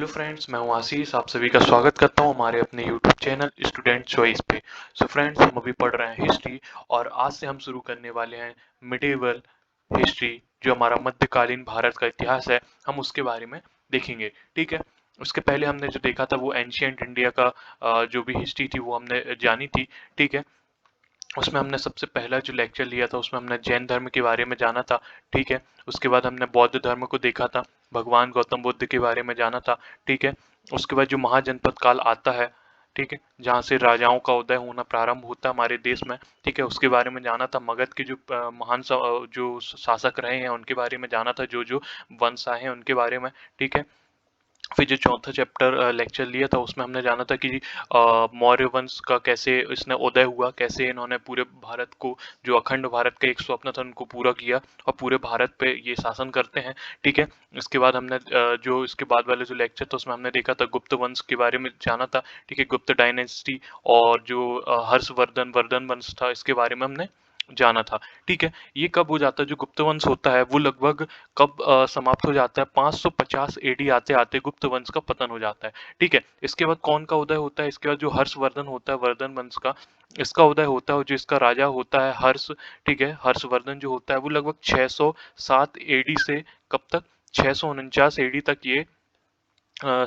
Hello friends, मैं हूं आशीष। आप सभी का स्वागत करता हूं हमारे अपने यूट्यूब चैनल स्टूडेंट चॉइस पे। सो फ्रेंड्स, हम अभी पढ़ रहे हैं हिस्ट्री और आज से हम शुरू करने वाले हैं मिडिवल हिस्ट्री, जो हमारा मध्यकालीन भारत का इतिहास है। हम उसके बारे में देखेंगे, ठीक है। उसके पहले हमने जो देखा था वो एंशियंट इंडिया का जो भी हिस्ट्री थी वो हमने जानी थी, ठीक है। उसमें हमने सबसे पहला जो लेक्चर लिया था उसमें हमने जैन धर्म के बारे में जाना था, ठीक है। उसके बाद हमने बौद्ध धर्म को देखा था, भगवान गौतम बुद्ध के बारे में जाना था, ठीक है। उसके बाद जो महाजनपद काल आता है, ठीक है, जहाँ से राजाओं का उदय होना प्रारंभ होता है हमारे देश में, ठीक है, उसके बारे में जाना था। मगध के जो महान जो शासक रहे हैं उनके बारे में जाना था, जो जो वंश आए हैं उनके बारे में, ठीक है। फिर जो चौथा चैप्टर लेक्चर लिया था उसमें हमने जाना था कि मौर्य वंश का कैसे इसने उदय हुआ, कैसे इन्होंने पूरे भारत को, जो अखंड भारत का एक स्वप्न था, उनको पूरा किया और पूरे भारत पे ये शासन करते हैं, ठीक है। इसके बाद हमने जो इसके बाद वाले जो लेक्चर था उसमें हमने देखा था गुप्त वंश के बारे में जाना था, ठीक है, गुप्त डायनेस्टी। और जो हर्षवर्धन वर्धन वंश था इसके बारे में हमने जाना था, ठीक है। ये कब हो जाता है, जो गुप्त वंश होता है वो लगभग कब समाप्त हो जाता है, 550 एडी आते आते गुप्त वंश का पतन हो जाता है, ठीक है। इसके बाद कौन का उदय होता है, इसके बाद जो हर्षवर्धन होता है वर्धन वंश का, इसका उदय होता है और जो इसका राजा होता है हर्ष, ठीक है, हर्षवर्धन जो होता है वो लगभग 607 एडी से कब तक, 649 एडी तक ये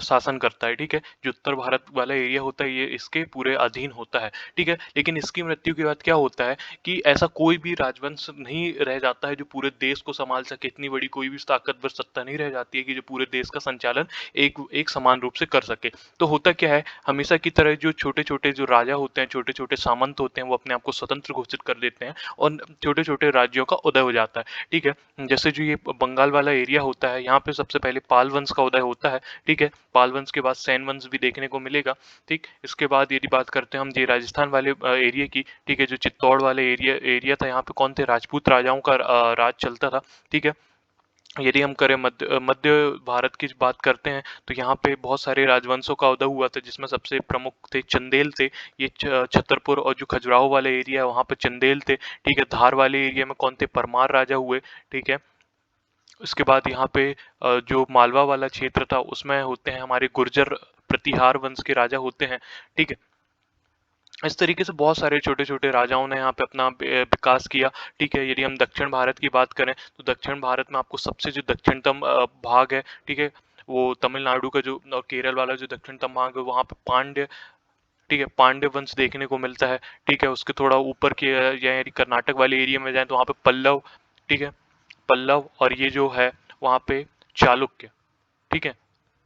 शासन करता है, ठीक है। जो उत्तर भारत वाला एरिया होता है ये इसके पूरे अधीन होता है, ठीक है। लेकिन इसकी मृत्यु के बाद क्या होता है कि ऐसा कोई भी राजवंश नहीं रह जाता है जो पूरे देश को संभाल सके। इतनी बड़ी कोई भी ताकतवर सत्ता नहीं रह जाती है कि जो पूरे देश का संचालन एक एक समान रूप से कर सके। तो होता क्या है, हमेशा की तरह जो छोटे छोटे जो राजा होते हैं, छोटे छोटे सामंत होते हैं, वो अपने आप को स्वतंत्र घोषित कर देते हैं और छोटे छोटे राज्यों का उदय हो जाता है, ठीक है। जैसे जो ये बंगाल वाला एरिया होता है, यहाँ पे सबसे पहले पाल वंश का उदय होता है, ठीक है। पाल वंश के बाद सैन वंश भी देखने को मिलेगा, ठीक। इसके बाद यदि बात करते हैं हम ये राजस्थान वाले एरिया की, ठीक है, जो चित्तौड़ वाले एरिया एरिया था, यहाँ पे कौन थे, राजपूत राजाओं का राज चलता था, ठीक है। यदि हम करें मध्य भारत की बात करते हैं तो यहाँ पे बहुत सारे राजवंशों का उदय हुआ था, जिसमें सबसे प्रमुख थे चंदेल थे। ये छतरपुर और जो खजुराहो वाले एरिया है वहाँ पे चंदेल थे, ठीक है। धार वाले एरिया में कौन थे, परमार राजा हुए, ठीक है। उसके बाद यहाँ पे जो मालवा वाला क्षेत्र था उसमें होते हैं हमारे गुर्जर प्रतिहार वंश के राजा होते हैं, ठीक है। इस तरीके से बहुत सारे छोटे छोटे राजाओं ने यहाँ पे अपना विकास किया, ठीक है। यदि हम दक्षिण भारत की बात करें तो दक्षिण भारत में आपको सबसे जो दक्षिणतम भाग है, ठीक है, वो तमिलनाडु का जो और केरल वाला जो दक्षिणतम भाग है वहाँ पे पांड्य, ठीक है, पांड्य वंश देखने को मिलता है, ठीक है। उसके थोड़ा ऊपर के या यदि कर्नाटक वाले एरिया में जाए तो वहाँ पे पल्लव, ठीक है, पल्लव। और ये जो है वहाँ पे चालुक्य, ठीक है,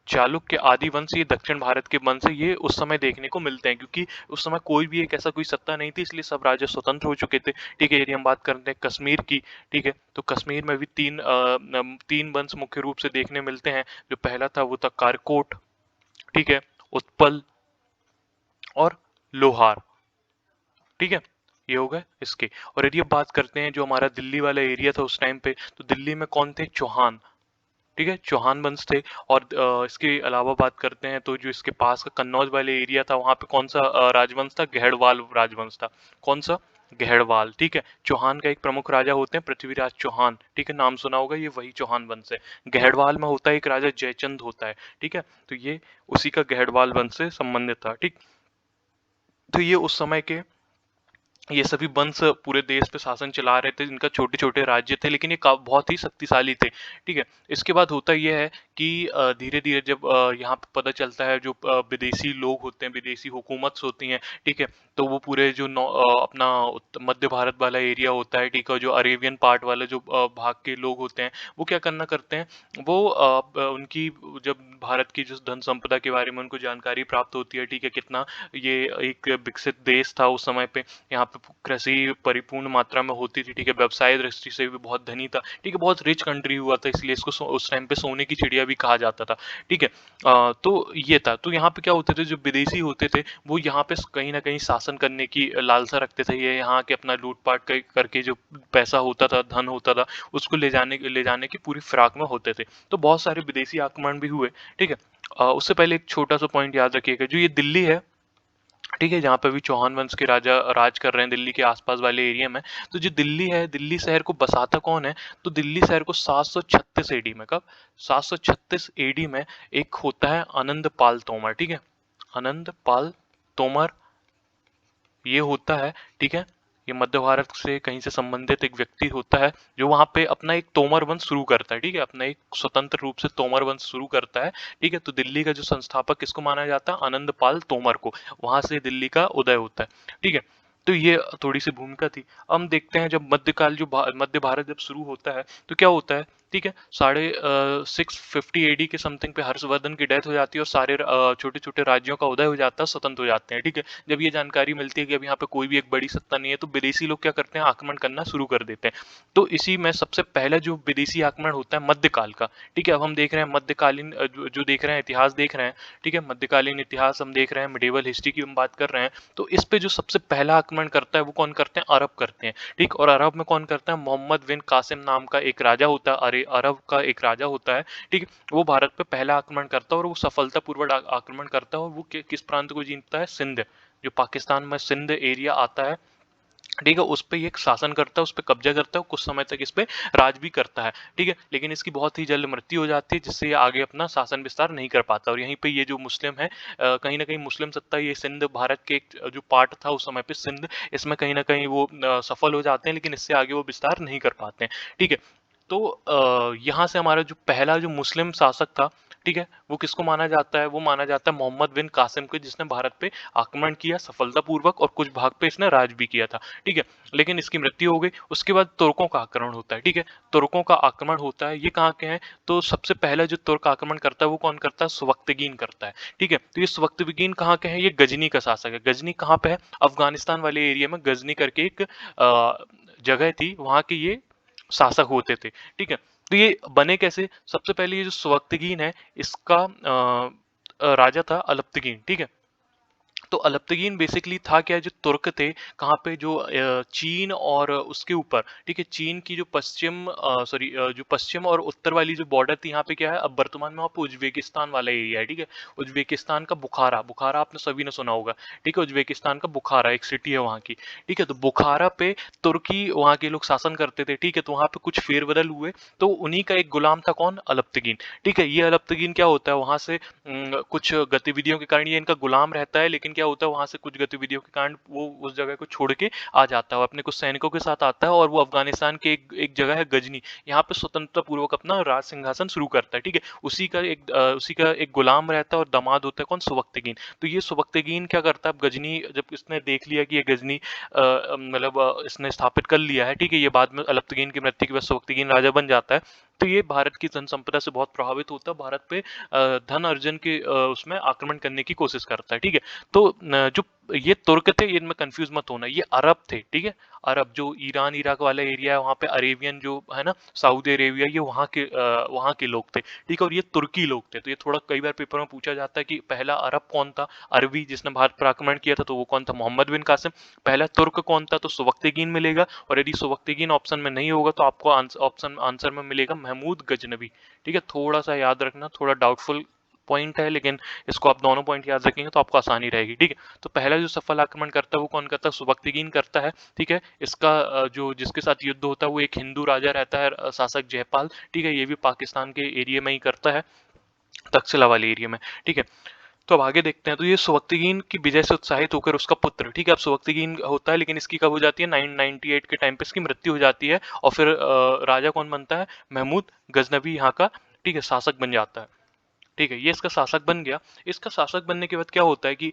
चालुक्य आदि वंश, ये दक्षिण भारत के वंश है। ये उस समय देखने को मिलते हैं क्योंकि उस समय कोई भी एक ऐसा कोई सत्ता नहीं थी, इसलिए सब राजा स्वतंत्र हो चुके थे, ठीक है। यदि हम बात करते हैं कश्मीर की, ठीक है, तो कश्मीर में भी तीन वंश मुख्य रूप से देखने मिलते हैं। जो पहला था वो था कारकोट, ठीक है, उत्पल और लोहार, ठीक है। ये हो गए इसके। और यदि अब बात करते हैं जो हमारा दिल्ली वाला एरिया था उस टाइम पे, तो दिल्ली में कौन थे, चौहान, ठीक है, चौहान वंश थे। और इसके अलावा बात करते हैं तो जो इसके पास का कन्नौज वाले एरिया था वहां पे कौन सा राजवंश था, गहड़वाल राजवंश था। कौन सा, गहड़वाल, ठीक है। चौहान का एक प्रमुख राजा होते हैं पृथ्वीराज चौहान, ठीक है, नाम सुना होगा, ये वही चौहान वंश है। गहड़वाल में होता है एक राजा जयचंद होता है, ठीक है। तो ये उसी का गहड़वाल वंश से संबंधित था, ठीक। तो ये उस समय के ये सभी वंश पूरे देश पे शासन चला रहे थे, इनका छोटे छोटे राज्य थे लेकिन ये बहुत ही शक्तिशाली थे, ठीक है। इसके बाद होता ये है कि धीरे धीरे जब यहाँ पे पता चलता है जो विदेशी लोग होते हैं, विदेशी हुकूमत होती हैं, ठीक है, तो वो पूरे जो अपना मध्य भारत वाला एरिया होता है, ठीक है, जो अरेबियन पार्ट वाला जो भाग के लोग होते हैं वो क्या करना करते हैं, वो उनकी जब भारत की जो धन संपदा के बारे में उनको जानकारी प्राप्त होती है, ठीक है, कितना ये एक विकसित देश था उस समय पे, यहाँ पे कृषि परिपूर्ण मात्रा में होती थी, ठीक है, व्यवसाय दृष्टि से भी बहुत धनी था, ठीक है, बहुत रिच कंट्री हुआ था, इसलिए इसको उस टाइम पे सोने की चिड़िया भी कहा जाता था, ठीक है। तो ये था। तो यहाँ पे क्या होते थे, जो विदेशी होते थे वो यहाँ पे कहीं ना कहीं शासन करने की लालसा रखते थे। ये यहाँ के अपना लूटपाट करके जो पैसा होता था, धन होता था, उसको ले जाने की पूरी फिराक में होते थे। तो बहुत सारे विदेशी आक्रमण भी हुए, ठीक है। उससे पहले एक छोटा सा पॉइंट याद रखिएगा, जो ये दिल्ली है ठीक है, जहाँ पे भी चौहान वंश के राजा राज कर रहे हैं दिल्ली के आसपास वाले एरिया में। तो जो दिल्ली है, दिल्ली शहर को बसाता कौन है? तो दिल्ली शहर को 736 एडी में, कब? 736 एडी में एक होता है आनंद पाल तोमर, ठीक है? आनंद पाल तोमर ये होता है, ठीक है? ये मध्य भारत से कहीं से संबंधित एक व्यक्ति होता है जो वहां पे अपना एक तोमर वंश शुरू करता है, ठीक है? अपना एक स्वतंत्र रूप से तोमर वंश शुरू करता है, ठीक है? तो दिल्ली का जो संस्थापक किसको माना जाता है? आनंद पाल तोमर को। वहां से दिल्ली का उदय होता है, ठीक है? तो ये थोड़ी सी भूमिका थी। अब हम देखते हैं जब मध्यकाल जो मध्य भारत जब शुरू होता है तो क्या होता है, ठीक है? साढ़े 650 एडी के समथिंग पे हर्षवर्धन की डेथ हो जाती है और सारे छोटे छोटे राज्यों का उदय हो जाता है, स्वतंत्र हो जाते हैं, ठीक है? जब ये जानकारी मिलती है कि अब यहाँ पे कोई भी एक बड़ी सत्ता नहीं है तो विदेशी लोग क्या करते हैं? आक्रमण करना शुरू कर देते हैं। तो इसी में सबसे पहला जो विदेशी आक्रमण होता है मध्यकाल का, ठीक है? अब हम देख रहे हैं मध्यकालीन जो देख रहे हैं इतिहास देख रहे हैं, ठीक है? मध्यकालीन इतिहास हम देख रहे हैं, मिडिवल हिस्ट्री की हम बात कर रहे हैं। तो इस पे जो सबसे पहला आक्रमण करता है वो कौन करते हैं? अरब करते हैं, ठीक? और अरब में कौन करता है? मोहम्मद बिन कासिम नाम का एक राजा होता है, अरे अरब का एक राजा होता है, ठीक है? वो भारत पे पहला आक्रमण करता है और वो सफलतापूर्वक आक्रमण करता है और वो किस प्रांत को जीतता है? सिंध, जो पाकिस्तान में सिंध एरिया आता है, ठीक है? उस पे ये शासन करता है, उस पे कब्जा करता है, कुछ समय तक इस पे राज भी करता है, ठीक है? लेकिन इसकी बहुत ही जल्द मृत्यु हो जाती है जिससे ये आगे अपना शासन विस्तार नहीं कर पाता और यहीं पे ये जो मुस्लिम है, कहीं ना कहीं मुस्लिम सत्ता, ये सिंध भारत के एक जो पार्ट था उस समय पे सिंध, इसमें कहीं ना कहीं वो सफल हो जाते हैं लेकिन इससे आगे वो विस्तार नहीं कर पाते हैं, ठीक है? तो यहाँ से हमारा जो पहला जो मुस्लिम शासक था, ठीक है, वो किसको माना जाता है? वो माना जाता है मोहम्मद बिन कासिम को, जिसने भारत पे आक्रमण किया सफलतापूर्वक और कुछ भाग पे इसने राज भी किया था, ठीक है? लेकिन इसकी मृत्यु हो गई। उसके बाद तुर्कों का आक्रमण होता है, ठीक है? तुर्कों का आक्रमण होता है, ये कहाँ के हैं? तो सबसे पहला जो तुर्क आक्रमण करता है वो कौन करता है? सुबक्तगीन करता है, ठीक है? तो ये सुबक्तगीन कहाँ के हैं? ये गजनी का शासक है। गजनी कहाँ पे है? अफगानिस्तान वाले एरिया में गजनी करके एक जगह थी, वहां के ये शासक होते थे, ठीक है? तो ये बने कैसे? सबसे पहले ये जो सुबक्तगीन है इसका राजा था अल्पतगीन, ठीक है? तो अल्पतगीन बेसिकली था क्या? जो तुर्क थे, कहाँ पे? जो चीन और उसके ऊपर, ठीक है? चीन की जो पश्चिम सॉरी जो पश्चिम और उत्तर वाली जो बॉर्डर थी, यहाँ पे क्या है? अब वर्तमान में वहाँ पे उज्बेकिस्तान वाला एरिया है, ठीक है? उज्बेकिस्तान का बुखारा, बुखारा आपने सभी ने सुना होगा, ठीक है? उज्बेकिस्तान का बुखारा एक सिटी है वहाँ की, ठीक है? तो बुखारा पे तुर्की वहाँ के लोग शासन करते थे, ठीक है? तो वहाँ पे कुछ फेरबदल हुए, तो उन्हीं का एक गुलाम था कौन? अल्पतगीन, ठीक है? ये अल्पतगीन क्या होता है? वहां से कुछ गतिविधियों के कारण ये इनका गुलाम रहता है, लेकिन क्या होता है वहां से कुछ गतिविधियों के कारण वो उस जगह को छोड़ के आ जाता है, अपने कुछ सैनिकों के साथ आता है और वो अफगानिस्तान के एक जगह है गजनी, यहाँ पे स्वतंत्रता पूर्वक अपना राज सिंहासन शुरू करता है, ठीक है? उसी का एक गुलाम रहता है और दामाद होता है कौन? सुबक्तगीन। तो ये सुबक्तगीन क्या करता है? अब गजनी जब इसने देख लिया कि ये गजनी मतलब इसने स्थापित कर लिया है, ठीक है? ये बाद में अल्पतगीन की मृत्यु के बाद सुबक्तगीन राजा बन जाता है। तो ये भारत की धन संपदा से बहुत प्रभावित होता है, भारत पे धन अर्जन के उसमें आक्रमण करने की कोशिश करता है, ठीक है? तो जो ये तुर्क थे, इनमें कंफ्यूज मत होना, ये अरब थे, ठीक है? अरब जो ईरान इराक वाला एरिया है वहाँ पे अरेबियन जो है ना, सऊदी अरेबिया, ये वहाँ के लोग थे, ठीक है? और ये तुर्की लोग थे। तो ये थोड़ा कई बार पेपर में पूछा जाता है कि पहला अरब कौन था? अरबी जिसने भारत पर आक्रमण किया था, तो वो कौन था? मोहम्मद बिन कासिम। पहला तुर्क कौन था? तो सुबक्तगीन मिलेगा, और यदि सुबक्तगीन ऑप्शन में नहीं होगा तो आपको ऑप्शन आंसर में मिलेगा महमूद गजनवी, ठीक है? थोड़ा सा याद रखना, थोड़ा डाउटफुल पॉइंट है, लेकिन इसको आप दोनों पॉइंट याद रखेंगे तो आपको आसानी रहेगी, ठीक है? तो पहला जो सफल आक्रमण करता है वो कौन करता है? सुबक्तगीन करता है, ठीक है? इसका जो जिसके साथ युद्ध होता है वो एक हिंदू राजा रहता है, शासक जयपाल, ठीक है? ये भी पाकिस्तान के एरिया में ही करता है, तक्षशिला वाले एरिया में, ठीक है? तो अब आगे देखते हैं। तो ये सुबक्तगीन की विजय से उत्साहित होकर उसका पुत्र, ठीक है? अब सुबक्तगीन होता है, लेकिन इसकी कब हो जाती है? 998 के टाइम पे इसकी मृत्यु हो जाती है और फिर राजा कौन बनता है? महमूद गजनवी यहाँ का, ठीक है, शासक बन जाता है, ठीक है? ये इसका शासक बन गया। इसका शासक बनने के बाद क्या होता है कि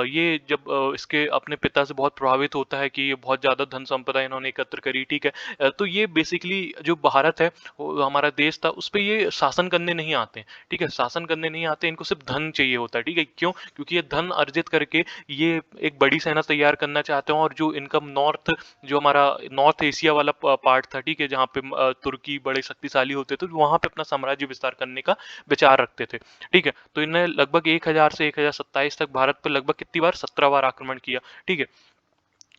ये जब इसके अपने पिता से बहुत प्रभावित होता है कि ये बहुत ज़्यादा धन संपदा इन्होंने एकत्र करी, ठीक है? तो ये बेसिकली जो भारत है, वो हमारा देश था, उस पे ये शासन करने नहीं आते हैं, ठीक है? शासन करने नहीं आते, इनको सिर्फ धन चाहिए होता है, ठीक है? क्यों? क्योंकि ये धन अर्जित करके ये एक बड़ी सेना तैयार करना चाहते हैं, और जो इनका नॉर्थ, जो हमारा नॉर्थ एशिया वाला पार्ट था, ठीक है, जहाँ पे तुर्की बड़े शक्तिशाली होते थे, तो वहां पे अपना साम्राज्य विस्तार करने का विचार रखते थे, ठीक है? तो इन्हें लगभग 1000 से 1027 तक भारत पर लगभग कितनी बार? 17 बार आक्रमण किया, ठीक है?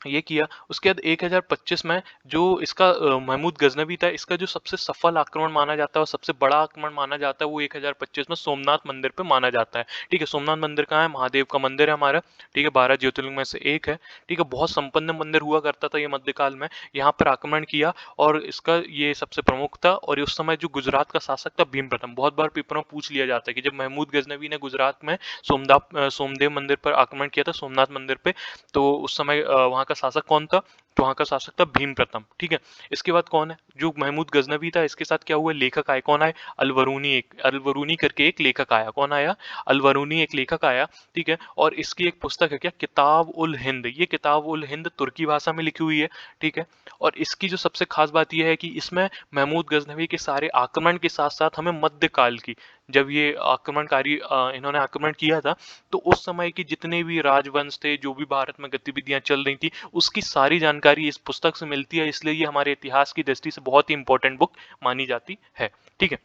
ये किया। उसके बाद 1025 में जो इसका महमूद गजनवी था, इसका जो सबसे सफल आक्रमण माना जाता है और सबसे बड़ा आक्रमण माना जाता है वो 1025 में सोमनाथ मंदिर पे माना जाता है। ठीक है, सोमनाथ मंदिर कहाँ है? महादेव का मंदिर है हमारा। ठीक है, 12 ज्योतिर्लिंग में से एक है। ठीक है, बहुत संपन्न मंदिर हुआ करता था ये मध्यकाल में। यहाँ पर आक्रमण किया और इसका ये सबसे प्रमुख था। और उस समय जो गुजरात का शासक था भीम प्रथम, बहुत बार पेपर में पूछ लिया जाता है कि जब महमूद गजनवी ने गुजरात में सोमदेव मंदिर पर आक्रमण किया था, सोमनाथ मंदिर पे, तो उस समय वहाँ का शासक कौन था? तो वहाँ का शासक था भीम प्रथम। ठीक है, इसके बाद कौन है जो महमूद गजनवी था? इसके साथ क्या हुआ? लेखक आए। कौन आए? अलवरूनी करके एक लेखक आया। कौन आया? अलवरूनी एक लेखक आया। ठीक है, और इसकी एक पुस्तक है क्या? किताब उल हिंद। ये किताब उल हिंद तुर्की भाषा में लिखी हुई है। ठीक है, और इसकी जो सबसे खास बात यह है कि इसमें महमूद गजनवी के सारे आक्रमण के साथ साथ हमें मध्यकाल की, जब ये आक्रमणकारी इन्होंने आक्रमण किया था, तो उस समय की जितने भी राजवंश थे, जो भी भारत में गतिविधियां चल रही थी, उसकी सारी जानकारी इस पुस्तक से मिलती है। इसलिए ये हमारे इतिहास की दृष्टि से बहुत ही इंपॉर्टेंट बुक मानी जाती है। ठीक है,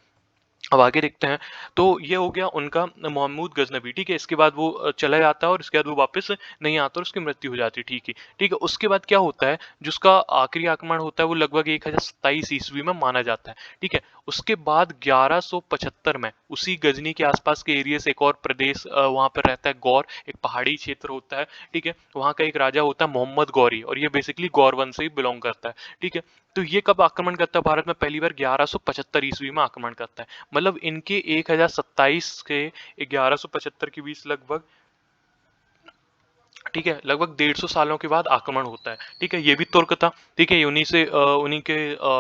अब आगे देखते हैं। तो ये हो गया उनका महमूद गजनबी। ठीक है, इसके बाद वो चला जाता है और इसके बाद वो वापस नहीं आता और उसकी मृत्यु हो जाती है। ठीक है, ठीक है, उसके बाद क्या होता है? जिसका आखिरी आक्रमण होता है वो लगभग 1027 ईस्वी में माना जाता है। ठीक है, उसके बाद 1175 में उसी गजनी के आसपास के एरिया से एक और प्रदेश वहां पर रहता है, गौर, एक पहाड़ी क्षेत्र होता है। ठीक है, वहां का एक राजा होता है मोहम्मद गौरी, और ये बेसिकली गौर वंश से ही बिलोंग करता है। ठीक है, तो ये कब आक्रमण करता है भारत में? पहली बार 1175 ईस्वी में आक्रमण करता है। मतलब इनके 1027 के 1175 के बीच लगभग, ठीक है, लगभग 150 सालों के बाद आक्रमण होता है। ठीक है, ये भी तुर्क था। ठीक है, ये उन्हीं के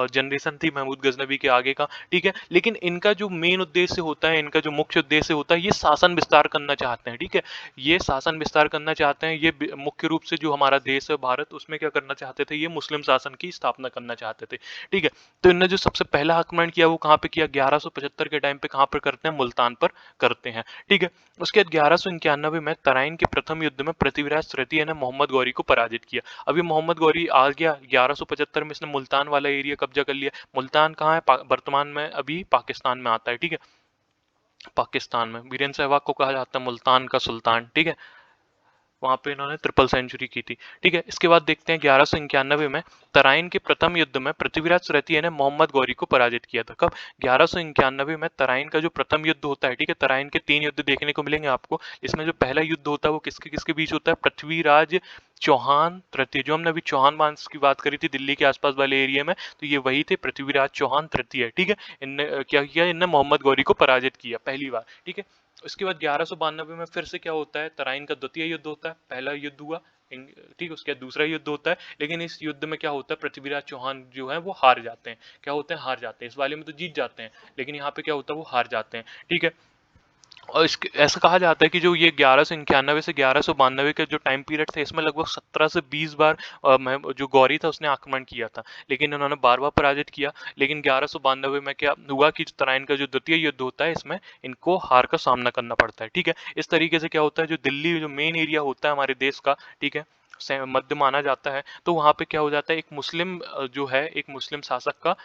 जनरेशन थी महमूद गजनवी के आगे का। ठीक है, लेकिन इनका जो मेन उद्देश्य होता है, इनका जो मुख्य उद्देश्य होता है, ये शासन विस्तार करना चाहते हैं। ठीक है, ये शासन विस्तार करना चाहते हैं। ये मुख्य रूप से जो हमारा देश है भारत, उसमें क्या करना चाहते थे? ये मुस्लिम शासन की स्थापना करना चाहते थे। ठीक है, तो इन्होंने जो सबसे पहला आक्रमण किया वो कहाँ पे किया? 1175 के टाइम पे कहाँ पर करते हैं? मुल्तान पर करते हैं। ठीक है, उसके बाद 1191 में तराइन के प्रथम युद्ध में पृथ्वीराज तृतीय ने मोहम्मद गौरी को पराजित किया। अभी मोहम्मद गौरी आ गया 1175 में, इसने मुल्तान वाला एरिया कब्जा कर लिया। मुल्तान कहाँ है? वर्तमान में अभी पाकिस्तान में आता है। ठीक है, पाकिस्तान में वीरेंद्र सहवाग को कहा जाता है मुल्तान का सुल्तान। ठीक है, वहां पे इन्होंने ट्रिपल सेंचुरी की थी। ठीक है, इसके बाद देखते हैं 1191 में तराइन के प्रथम युद्ध में पृथ्वीराज तृतीय ने मोहम्मद गौरी को पराजित किया था। कब? 1191 में तराइन का जो प्रथम युद्ध होता है। ठीक है, तराइन के 3 युद्ध देखने को मिलेंगे आपको। इसमें जो पहला युद्ध होता है वो किसके किसके बीच होता है? पृथ्वीराज चौहान तृतीय, जो हमने अभी चौहान वंश की बात करी थी दिल्ली के आसपास वाले एरिया में, तो ये वही थे, पृथ्वीराज चौहान तृतीय। ठीक है, इनने क्या किया? इनने मोहम्मद गौरी को पराजित किया पहली बार। ठीक है, उसके बाद 1192 में फिर से क्या होता है? तराइन का द्वितीय युद्ध होता है। पहला युद्ध हुआ, ठीक है, उसके बाद दूसरा युद्ध होता है। लेकिन इस युद्ध में क्या होता है? पृथ्वीराज चौहान जो है वो हार जाते हैं। क्या होते हैं? हार जाते हैं। इस वाले में तो जीत जाते हैं, लेकिन यहाँ पे क्या होता है? वो हार जाते हैं। ठीक है, और इसके ऐसा कहा जाता है कि जो ये 1191 से 1192 का जो टाइम पीरियड था, इसमें लगभग 17 से 20 बार जो गौरी था उसने आक्रमण किया था, लेकिन उन्होंने बार बार पराजित किया। लेकिन 1192 में क्या हुआ कि तराइन का जो द्वितीय युद्ध होता है, इसमें इनको हार का सामना करना पड़ता है। ठीक है, इस तरीके से क्या होता है? जो दिल्ली जो मेन एरिया होता है हमारे देश का, ठीक है, मध्य माना जाता है, तो वहां पे क्या हो जाता है? एक मुस्लिम जो है, एक मुस्लिम शासक का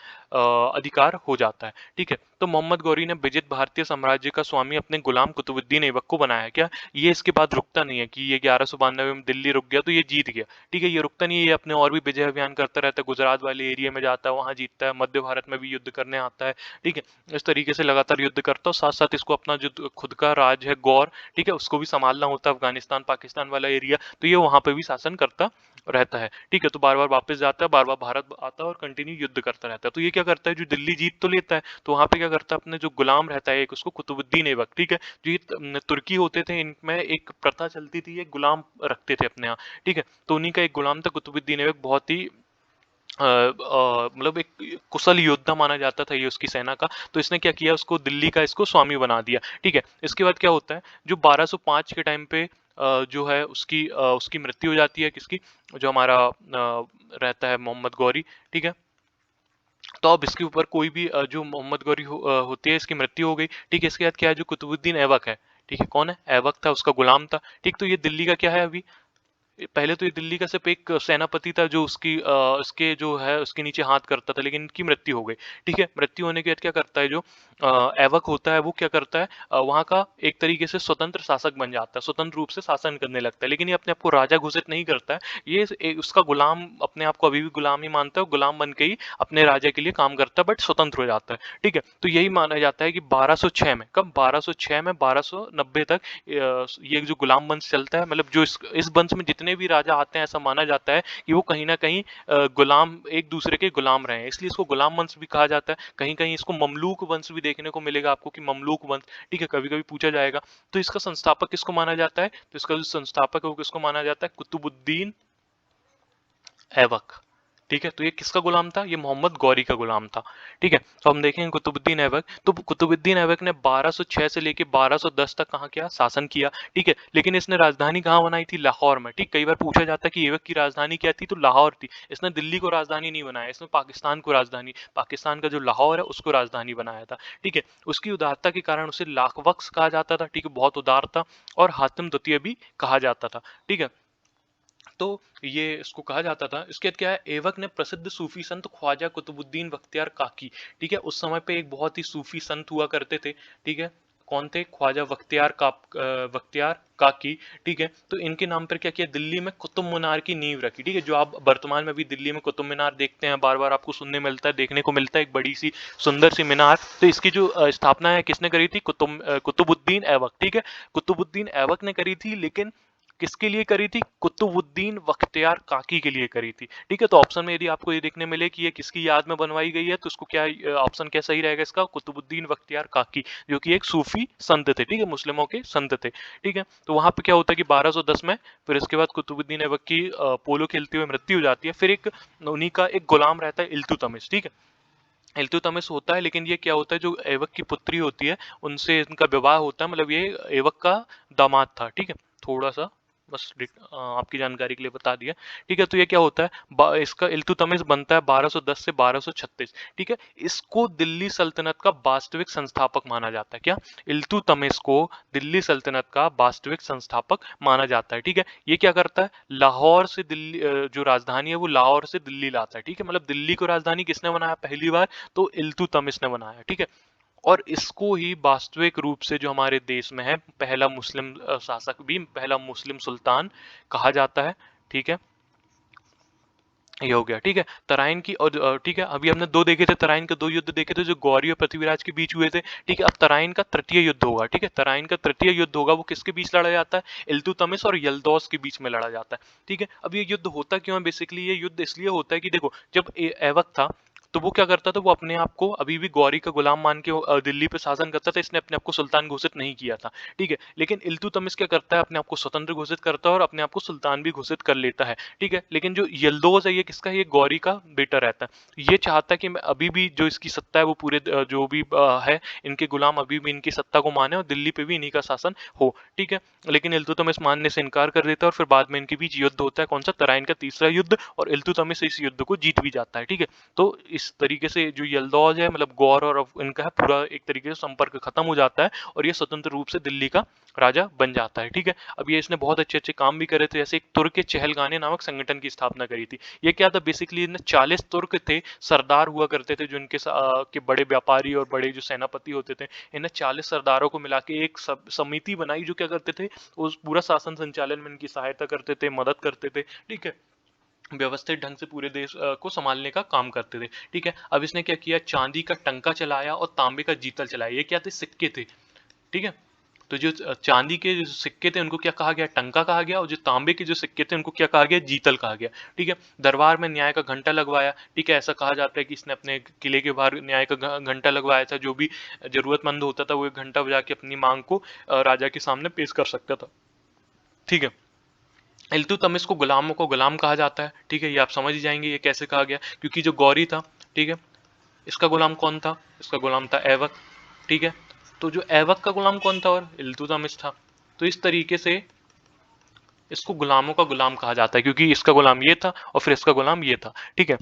अधिकार हो जाता है। ठीक है, तो मोहम्मद गौरी ने विजित भारतीय साम्राज्य का स्वामी अपने गुलाम कुतुबुद्दीन ऐबक को बनाया। क्या ये इसके बाद रुकता नहीं है कि ये 1192 में दिल्ली रुक गया तो ये जीत गया? ठीक है, ये रुकता नहीं है, ये अपने और भी विजय अभियान करता रहता है। गुजरात वाले एरिया में जाता है, वहां जीतता है, मध्य भारत में भी युद्ध करने आता है। ठीक है, इस तरीके से लगातार युद्ध करता है, साथ साथ इसको अपना जो खुद का राज है गौर, ठीक है, उसको भी संभालना होता है, अफगानिस्तान पाकिस्तान वाला एरिया, तो ये वहां पे भी शासन करता रहता है। ठीक है, तो बार बार वापस जाता है, बार बार भारत आता है और कंटिन्यू युद्ध करता रहता है। तो ये क्या करता है? जो दिल्ली जीत तो लेता है, तो वहां पे क्या करता है? अपने जो गुलाम रहता है एक, उसको कुतुबुद्दीन ऐबक, ठीक है, जो ये तुर्की होते थे, इनमें एक प्रथा चलती थी, ये गुलाम रखते थे अपने यहाँ। ठीक है, तो उन्हीं का एक गुलाम था कुतुबुद्दीन ऐबक, बहुत ही मतलब एक कुशल योद्धा माना जाता था ये उसकी सेना का। तो इसने क्या किया? उसको दिल्ली का इसको स्वामी बना दिया। ठीक है, इसके बाद क्या होता है? जो 1205 के टाइम पे जो है उसकी मृत्यु हो जाती है। किसकी? जो हमारा रहता है मोहम्मद गौरी। ठीक है, तो अब इसके ऊपर कोई भी जो मोहम्मद गौरी होती है, इसकी मृत्यु हो गई। ठीक है, इसके बाद क्या है? जो कुतुबुद्दीन ऐबक है, ठीक है, कौन है? ऐबक था, उसका गुलाम था। ठीक, तो ये दिल्ली का क्या है अभी? पहले तो ये दिल्ली का सिर्फ एक सेनापति था जो इसके जो है उसके नीचे हाथ करता था, लेकिन इनकी मृत्यु हो गई। ठीक है, मृत्यु होने के बाद क्या करता है जो ऐबक होता है वो क्या करता है, वहाँ का एक तरीके से स्वतंत्र शासक बन जाता है, स्वतंत्र रूप से शासन करने लगता है। लेकिन ये अपने आप को राजा घोषित नहीं करता है, ये उसका गुलाम, अपने आप को अभी भी गुलाम ही मानता है, गुलाम बन के ही अपने राजा के लिए काम करता है, बट स्वतंत्र हो जाता है। ठीक है, तो यही माना जाता है कि 1206 में, कब 1206 में 1290 तक ये जो गुलाम वंश चलता है, मतलब जो इस वंश में जितने भी राजा आते हैं, ऐसा माना जाता है कि वो कहीं ना कहीं गुलाम, एक दूसरे के गुलाम रहे हैं, इसलिए इसको गुलाम वंश भी कहा जाता है। कहीं कहीं इसको ममलूक वंश भी देखने को मिलेगा आपको कि ममलूक वंश। ठीक है, कभी कभी पूछा जाएगा। तो इसका संस्थापक किसको माना जाता है, तो इसका जो संस्थापक है वो किसको माना जाता है, कुतुबुद्दीन ऐबक। ठीक है, तो ये किसका गुलाम था, ये मोहम्मद गौरी का गुलाम था। ठीक है, तो हम देखेंगे कुतुबुद्दीन ऐबक। तो कुतुबुद्दीन ऐबक ने 1206 से लेके 1210 तक कहाँ किया, शासन किया। ठीक है, लेकिन इसने राजधानी कहाँ बनाई थी, लाहौर में। ठीक, कई बार पूछा जाता है कि ऐबक की राजधानी क्या थी, तो लाहौर थी। इसने दिल्ली को राजधानी नहीं बनाया, इसने पाकिस्तान को राजधानी, पाकिस्तान का जो लाहौर है उसको राजधानी बनाया था। ठीक है, उसकी उदारता के कारण उसे लाखबख्श कहा जाता था। ठीक है, बहुत उदार था, और हातिम द्वितीय भी कहा जाता था। ठीक है, तो ये इसको कहा जाता था। इसके बाद क्या है, ऐबक ने प्रसिद्ध सूफी संत ख्वाजा कुतुबुद्दीन बख्तियार काकी, ठीक है, उस समय पे एक बहुत ही सूफी संत हुआ करते थे। ठीक है, कौन थे, ख्वाजा बख्तियार काकी। ठीक है, तो इनके नाम पर क्या किया, दिल्ली में कुतुब मीनार की नींव रखी। ठीक है, जो आप वर्तमान में भी दिल्ली में कुतुब मीनार देखते हैं, बार बार आपको सुनने मिलता है, देखने को मिलता है, एक बड़ी सी सुंदर सी मीनार। तो इसकी जो स्थापना है किसने करी थी, कुतुबुद्दीन ऐबक। ठीक है, कुतुबुद्दीन ऐबक ने करी थी, लेकिन किसके लिए करी थी, कुतुबुद्दीन बख्तियार काकी के लिए करी थी। ठीक है, तो ऑप्शन में यदि आपको ये देखने मिले कि ये किसकी याद में बनवाई गई है, तो उसको क्या ऑप्शन क्या सही रहेगा इसका, कुतुबुद्दीन बख्तियार काकी, जो कि एक सूफी संत थे। ठीक है, मुस्लिमों के संत थे। ठीक है, तो वहां पे क्या होता है कि 1210 में फिर इसके बाद कुतुबुद्दीन ऐबक की पोलो खेलते हुए मृत्यु हो जाती है। फिर एक उन्हीं का एक गुलाम रहता है, इल्तुतमिश। ठीक है, इल्तुतमिश होता है, लेकिन ये क्या होता है, जो ऐबक की पुत्री होती है उनसे इनका विवाह होता है, मतलब ये ऐबक का दामाद था। ठीक है, थोड़ा सा बस आपकी जानकारी के लिए बता दिया। ठीक है, तो ये क्या होता है, इसका इल्तुतमिश बनता है 1210 से 1236। ठीक है, इसको दिल्ली सल्तनत का वास्तविक संस्थापक माना जाता है। क्या, इल्तुतमिश को दिल्ली सल्तनत का वास्तविक संस्थापक माना जाता है। ठीक है, ये क्या करता है, लाहौर से दिल्ली, जो राजधानी है वो लाहौर से दिल्ली लाता है। ठीक है, मतलब दिल्ली को राजधानी किसने बनाया पहली बार, तो इल्तुतमिश ने बनाया। ठीक है, और इसको ही वास्तविक रूप से जो हमारे देश में है पहला मुस्लिम शासक भी, पहला मुस्लिम सुल्तान कहा जाता है। ठीक है, ये हो गया। ठीक है, तराइन की, और ठीक है, अभी हमने दो देखे थे, तराइन के दो युद्ध देखे थे जो गौरी और पृथ्वीराज के बीच हुए थे। ठीक है, अब तराइन का तृतीय युद्ध होगा। ठीक है, तराइन का तृतीय युद्ध होगा, वो किसके बीच लड़ा जाता है, इल्तुतमिश और यल्दौस के बीच में लड़ा जाता है। ठीक है, अब ये युद्ध होता क्यों है, बेसिकली ये युद्ध इसलिए होता है कि देखो, जब ऐबक था तो वो क्या करता था, वो अपने आप को अभी भी गौरी का गुलाम मान के दिल्ली पे शासन करता था, इसने अपने आप को सुल्तान घोषित नहीं किया था। ठीक है, लेकिन इल्तुतमिश क्या करता है, अपने आप को स्वतंत्र घोषित करता है और अपने आप को सुल्तान भी घोषित कर लेता है। ठीक है, लेकिन जो यल्दोज है ये किसका है, ये गौरी का बेटा रहता है। ये चाहता है कि मैं अभी भी जो इसकी सत्ता है वो पूरे जो भी है इनके गुलाम अभी भी इनकी सत्ता को माने और दिल्ली पे भी इन्हीं का शासन हो। ठीक है, लेकिन इल्तुतमिश मानने से इनकार कर देता है और फिर बाद में इनके बीच युद्ध होता है, कौन सा, तराइन का तीसरा युद्ध, और इल्तुतमिश इस युद्ध को जीत भी जाता है। ठीक है, तो इस तरीके से जो यल्दौज है, मतलब गौर और इनका है पूरा एक तरीके से संपर्क खत्म हो जाता है और ये स्वतंत्र रूप से दिल्ली का राजा बन जाता है। ठीक है, अब ये इसने बहुत अच्छे अच्छे काम भी करे थे, जैसे एक तुर्क चहलगाने नामक संगठन की स्थापना करी थी। ये क्या था, बेसिकली इन्हें 40 तुर्क थे, सरदार हुआ करते थे, जो इनके के बड़े व्यापारी और बड़े जो सेनापति होते थे, इन्हें 40 सरदारों को मिला के एक समिति बनाई, जो क्या करते थे, उस पूरा शासन संचालन में इनकी सहायता करते थे, मदद करते थे। ठीक है, व्यवस्थित ढंग से पूरे देश को संभालने का काम करते थे। ठीक है, अब इसने क्या किया, चांदी का टंका चलाया और तांबे का जीतल चलाया। ये क्या थे, सिक्के थे। ठीक है, तो जो चांदी के जो सिक्के थे उनको क्या कहा गया, टंका कहा गया, और जो तांबे के जो सिक्के थे उनको क्या कहा गया, जीतल कहा गया। ठीक है, दरबार में न्याय का घंटा लगवाया। ठीक है, ऐसा कहा जाता है कि इसने अपने किले के बाहर न्याय का घंटा लगवाया था, जो भी जरूरतमंद होता था वो एक घंटा बजा के अपनी मांग को राजा के सामने पेश कर सकता था। ठीक है, इल्तुतमिश को गुलामों को गुलाम कहा जाता है। ठीक है, ये आप समझ ही जाएंगे ये कैसे कहा गया, क्योंकि जो गौरी था, ठीक है, इसका गुलाम कौन था, इसका गुलाम था ऐबक। ठीक है, तो जो ऐबक का गुलाम कौन था, और इल्तुतमिश था। तो इस तरीके से इसको गुलामों का गुलाम कहा जाता है, क्योंकि इसका गुलाम ये था और फिर इसका गुलाम ये था। ठीक है,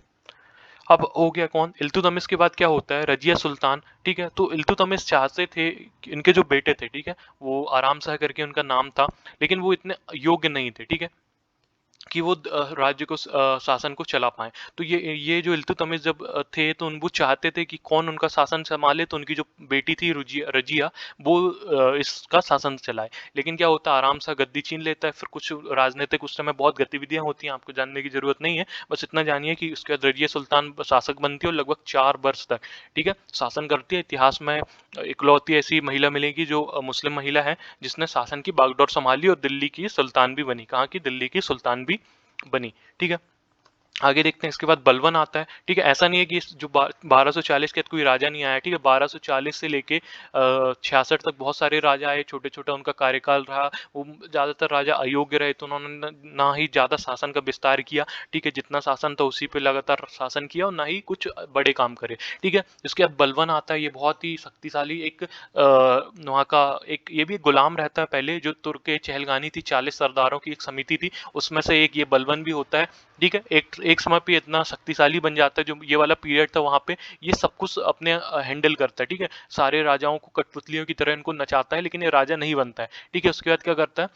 अब हो गया कौन, इल्तुतमिश के बाद क्या होता है, रजिया सुल्तान। ठीक है, तो इल्तुतमिश चाहते थे कि इनके जो बेटे थे, ठीक है, वो आराम शाह करके उनका नाम था, लेकिन वो इतने योग्य नहीं थे। ठीक है, कि वो राज्य को शासन को चला पाएँ। तो ये जो इल्तुतमिश जब थे तो वो चाहते थे कि कौन उनका शासन सँभाले, तो उनकी जो बेटी थी रज़िया वो इसका शासन चलाए। लेकिन क्या होता है, आराम से गद्दी छीन लेता है, फिर कुछ राजनीतिक उस समय बहुत गतिविधियाँ होती हैं, आपको जानने की ज़रूरत नहीं है। बस इतना जानिए कि उसके बाद रज़िया सुल्तान शासक बनती है और लगभग 4 वर्ष तक, ठीक है, शासन करती है। इतिहास में इकलौती ऐसी महिला मिलेगी जो मुस्लिम महिला है, जिसने शासन की बागडोर सँभाली और दिल्ली की सुल्तान भी बनी। कहाँ की? दिल्ली की सुल्तान भी बनी, ठीक है। आगे देखते हैं, इसके बाद बलबन आता है, ठीक है। ऐसा नहीं है कि इस जो 1240 के बाद कोई राजा नहीं आया, ठीक है। 1240 से लेके 66 तक बहुत सारे राजा आए, छोटे-छोटा उनका कार्यकाल रहा। वो ज़्यादातर राजा अयोग्य रहे, तो उन्होंने ना ही ज़्यादा शासन का विस्तार किया, ठीक है। जितना शासन था उसी पे लगातार शासन किया और ना ही कुछ बड़े काम करे, ठीक है। इसके बाद बलबन आता है, ये बहुत ही शक्तिशाली एक वहाँ का एक, ये भी एक गुलाम रहता है पहले, जो तुर्क चहलगानी थी, 40 सरदारों की एक समिति थी, उसमें से एक ये बलबन भी होता है, ठीक है। एक एक समय पे इतना शक्तिशाली बन जाता है, जो ये वाला पीरियड था वहाँ पे, ये सब कुछ अपने हैंडल करता है, ठीक है। सारे राजाओं को कठपुतलियों की तरह इनको नचाता है, लेकिन ये राजा नहीं बनता है, ठीक है। उसके बाद क्या करता है,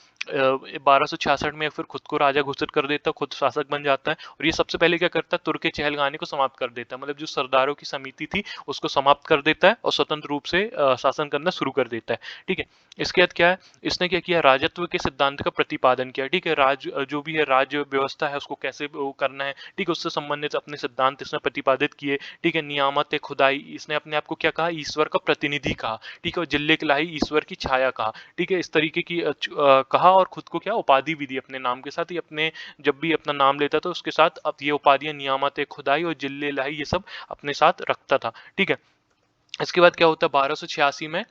1266 में फिर खुद को राजा घोषित कर देता है, खुद शासक बन जाता है। और ये सबसे पहले क्या करता है, तुर्क चहलगानी को समाप्त कर देता है, मतलब जो सरदारों की समिति थी उसको समाप्त कर देता है और स्वतंत्र रूप से शासन करना शुरू कर देता है, ठीक है। इसके बाद क्या है, इसने क्या किया, राजत्व के सिद्धांत का प्रतिपादन किया, ठीक है। जो भी है राज्य व्यवस्था है उसको कैसे वो करना है, ठीक है, उससे संबंधित अपने सिद्धांत इसने प्रतिपादित किए, ठीक है। नियामत खुदाई, इसने अपने आप को क्या कहा, ईश्वर का प्रतिनिधि कहा, ठीक है। और जिल्ले किलाही, ईश्वर की छाया कहा, ठीक है। इस तरीके की कहा, और खुद को क्या उपाधि भी दी अपने नाम के साथ ही, अपने जब भी अपना नाम लेता था उसके साथ अब ये उपाधियां नियामत खुदाई और जिल्ले लाही ये सब अपने साथ रखता था, ठीक है। इसके बाद क्या होता है, 1286 में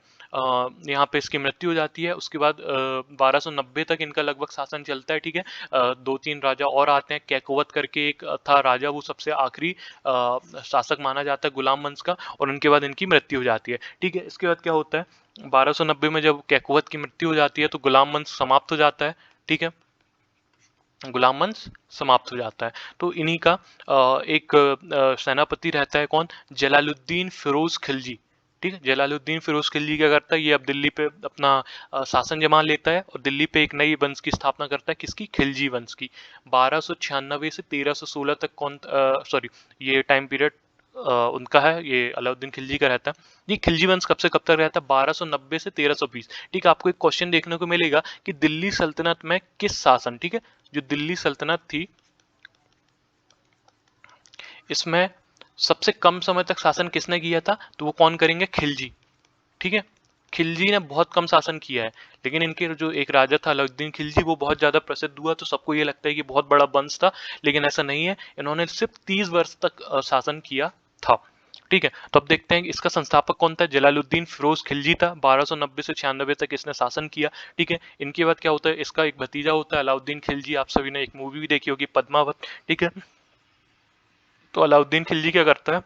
यहाँ पे इसकी मृत्यु हो जाती है। उसके बाद 1290 तक इनका लगभग शासन चलता है, ठीक है। 2-3 राजा और आते हैं, कैकवत करके एक था राजा, वो सबसे आखिरी शासक माना जाता है गुलाम वंश का, और उनके बाद इनकी मृत्यु हो जाती है, ठीक है। इसके बाद क्या होता है, 1290 में जब कैकवत की मृत्यु हो जाती है तो गुलाम वंश समाप्त हो जाता है, ठीक है। गुलाम वंश समाप्त हो जाता है। तो इन्हीं का एक सेनापति रहता है, कौन, जलालुद्दीन फिरोज खिलजी, ठीक है। जलालुद्दीन फिरोज खिलजी क्या करता है, ये अब दिल्ली पे अपना शासन जमा लेता है और दिल्ली पे एक नई वंश की स्थापना करता है, किसकी, खिलजी वंश की। 1296 से 1316 तक कौन, सॉरी, ये टाइम पीरियड उनका है, ये अलाउद्दीन खिलजी का रहता है। ये खिलजी वंश कब से कब तक रहता है, 1290 से 1320, ठीक है। आपको एक क्वेश्चन देखने को मिलेगा कि दिल्ली सल्तनत में किस शासन, ठीक है, जो दिल्ली सल्तनत थी इसमें सबसे कम समय तक शासन किसने किया था, तो वो कौन करेंगे, खिलजी, ठीक है। खिलजी ने बहुत कम शासन किया है, लेकिन इनके जो एक राजा था अलाउद्दीन खिलजी, वो बहुत ज्यादा प्रसिद्ध हुआ, तो सबको ये लगता है कि बहुत बड़ा वंश था, लेकिन ऐसा नहीं है। इन्होंने सिर्फ 30 वर्ष तक शासन किया था, ठीक है। तो अब देखते हैं कि इसका संस्थापक कौन था, जलालुद्दीन फिरोज खिलजी था। 1290 से 96 तक इसने शासन किया, ठीक है। इनके बाद क्या होता है, इसका एक भतीजा होता है अलाउद्दीन खिलजी, आप सभी ने एक मूवी भी देखी होगी, पद्मावत, ठीक है। तो अलाउद्दीन खिलजी क्या करता है,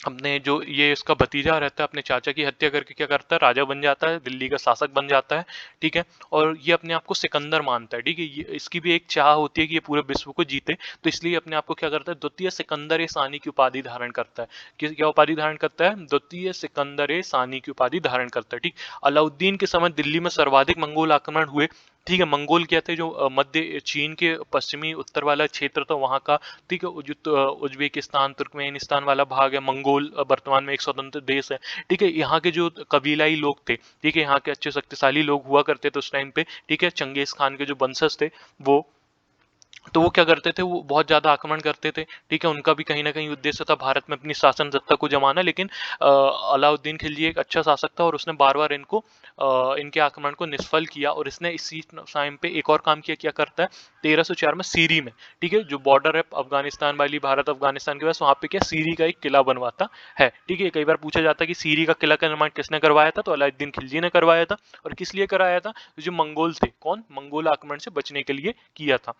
अपने जो ये इसका भतीजा रहता है, अपने चाचा की हत्या करके क्या करता है, राजा बन जाता है, दिल्ली का शासक बन जाता है, ठीक है। और ये अपने आप को सिकंदर मानता है, ठीक है। ये इसकी भी एक चाह होती है कि ये पूरे विश्व को जीते, तो इसलिए अपने आप को क्या करता है, द्वितीय सिकंदर ए सानी की उपाधि धारण करता है। क्या उपाधि धारण करता है, द्वितीय सिकंदर ए सानी की उपाधि धारण करता है, ठीक। अलाउद्दीन के समय दिल्ली में सर्वाधिक मंगोल आक्रमण हुए, ठीक है। मंगोल क्या थे, जो मध्य चीन के पश्चिमी उत्तर वाला क्षेत्र था वहाँ का, ठीक है। जो उज्बेकिस्तान तुर्कमेनिस्तान वाला भाग है, मंगोल वर्तमान में एक स्वतंत्र देश है, ठीक है। यहाँ के जो कबीलाई लोग थे, ठीक है, यहाँ के अच्छे शक्तिशाली लोग हुआ करते थे उस टाइम पे, ठीक है। चंगेज खान के जो वंशज थे वो, तो वो क्या करते थे, वो बहुत ज्यादा आक्रमण करते थे, ठीक है। उनका भी कहीं ना कहीं उद्देश्य था भारत में अपनी शासन सत्ता को जमाना, लेकिन अलाउद्दीन खिलजी एक अच्छा शासक था और उसने बार बार इनको इनके आक्रमण को निष्फल किया। और इसने इसी टाइम पे एक और काम किया, क्या करता है, 1304 में सीरी में, ठीक है, जो बॉर्डर है अफगानिस्तान वाली, भारत अफगानिस्तान के पास, वहां पे क्या सीरी का एक किला बनवाता है, ठीक है। कई बार पूछा जाता है कि सीरी का किला का निर्माण किसने करवाया था, तो अलाउद्दीन खिलजी ने करवाया था। और किस लिए कराया था, जो मंगोल थे, कौन, मंगोल आक्रमण से बचने के लिए किया था।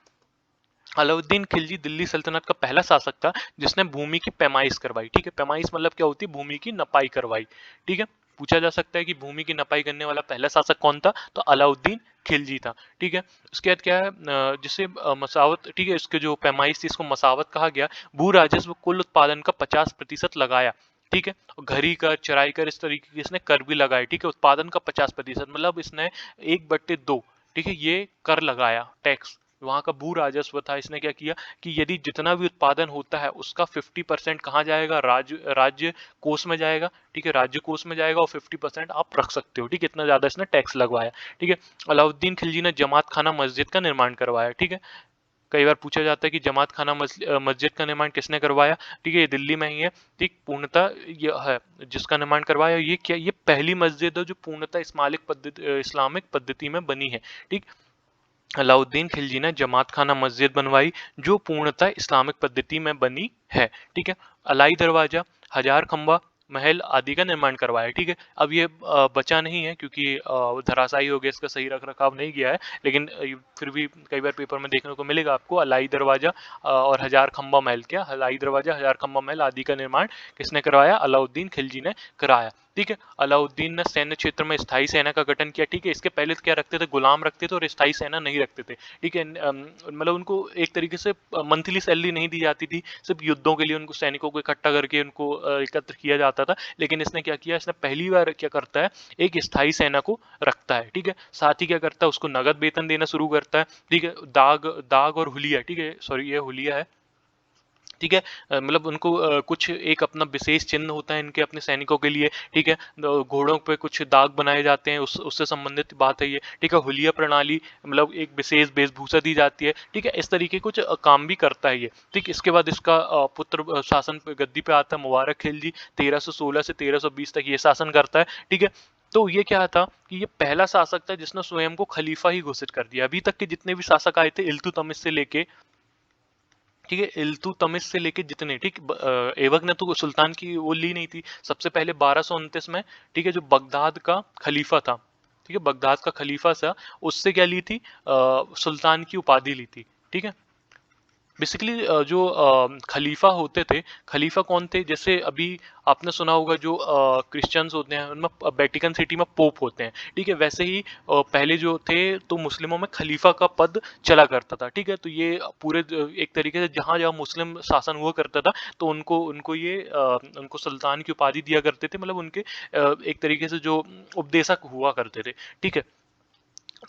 अलाउद्दीन खिलजी दिल्ली सल्तनत का पहला शासक था जिसने भूमि की पैमाइश करवाई, ठीक है। पैमाइश मतलब क्या होती है, भूमि की नपाई करवाई, ठीक है। पूछा जा सकता है कि भूमि की नपाई करने वाला पहला शासक कौन था, तो अलाउद्दीन खिलजी था, ठीक है। उसके बाद क्या है, जिसे मसावत, ठीक है, इसके जो पैमाइश थी इसको मसावत कहा गया। भू राजस्व कुल उत्पादन का 50% लगाया, ठीक है। और घरी कर, चराई कर, इस तरीके के इसने कर भी लगाए, ठीक है। उत्पादन का 50%, मतलब इसने 1/2, ठीक है, ये कर लगाया, टैक्स वहाँ का भू राजस्व था। इसने क्या किया कि यदि जितना भी उत्पादन होता है उसका 50% कहाँ जाएगा, राज्य कोष में जाएगा, ठीक है, राज्य कोष में जाएगा और 50% आप रख सकते हो, ठीक है, इतना ज्यादा इसने टैक्स लगवाया, ठीक है। अलाउद्दीन खिलजी ने जमात खाना मस्जिद का निर्माण करवाया, ठीक है। कई बार पूछा जाता है कि जमात खाना मस्जिद का निर्माण किसने करवाया, ठीक है, ये दिल्ली में ही है, ठीक, पूर्णतः ये है जिसका निर्माण करवाया। ये क्या, ये पहली मस्जिद है जो पूर्णतः इस्लामिक पद्धति में बनी है, ठीक। अलाउद्दीन खिलजी ने जमात खाना मस्जिद बनवाई जो पूर्णतः इस्लामिक पद्धति में बनी है, ठीक है। अलाई दरवाजा, हजार खंबा महल आदि का निर्माण करवाया, ठीक है। अब ये बचा नहीं है क्योंकि धराशायी हो गया, इसका सही रख रखाव नहीं किया है, लेकिन फिर भी कई बार पेपर में देखने को मिलेगा आपको अलाई दरवाजा और हजार खंबा महल। क्या, अलाई दरवाजा, हजार खंबा महल आदि का निर्माण किसने करवाया, अलाउद्दीन खिलजी ने कराया, ठीक है। अलाउद्दीन ने सैन्य क्षेत्र में स्थायी सेना का गठन किया, ठीक है। इसके पहले क्या रखते थे, गुलाम रखते थे और स्थायी सेना नहीं रखते थे, ठीक है। मतलब उनको एक तरीके से मंथली सैलरी नहीं दी जाती थी, सिर्फ युद्धों के लिए उनको सैनिकों को इकट्ठा करके उनको एकत्र किया जाता था। लेकिन इसने क्या किया, इसने पहली बार क्या करता है, एक स्थायी सेना को रखता है, ठीक है। साथ ही क्या करता है, उसको नगद वेतन देना शुरू करता है, ठीक है। दाग दाग और हुलिया, ठीक है, सॉरी ये हुलिया है, ठीक है। मतलब उनको कुछ एक अपना विशेष चिन्ह होता है इनके अपने सैनिकों के लिए, ठीक है। घोड़ों पे कुछ दाग बनाए जाते हैं, उससे संबंधित बात है ये, ठीक है। हुलिया प्रणाली मतलब एक विशेष वेशभूषा दी जाती है, ठीक है। इस तरीके कुछ काम भी करता है ये, ठीक। इसके बाद इसका पुत्र शासन पे गद्दी पे आता है मुबारक खिलजी, 1316 से 1320 तक ये शासन करता है, ठीक है। तो ये क्या था कि ये पहला शासक था जिसने स्वयं को खलीफा ही घोषित कर दिया। अभी तक के जितने भी शासक आए थे इल्तुतमिश से लेके, ठीक है, इल्तुतमिश से लेके जितने, ठीक, ऐबक ने तो सुल्तान की वो ली नहीं थी। सबसे पहले 1229 में, ठीक है, जो बगदाद का खलीफा था, ठीक है, बगदाद का खलीफा था, उससे क्या ली थी, सुल्तान की उपाधि ली थी, ठीक है। बेसिकली जो खलीफा होते थे, खलीफा कौन थे, जैसे अभी आपने सुना होगा जो क्रिश्चियंस होते हैं उनमें वेटिकन सिटी में पोप होते हैं, ठीक है। वैसे ही पहले जो थे तो मुस्लिमों में खलीफा का पद चला करता था, ठीक है। तो ये पूरे एक तरीके से जहाँ जहाँ मुस्लिम शासन हुआ करता था तो उनको उनको ये उनको सुल्तान की उपाधि दिया करते थे, मतलब उनके एक तरीके से जो उपदेशक हुआ करते थे, ठीक है।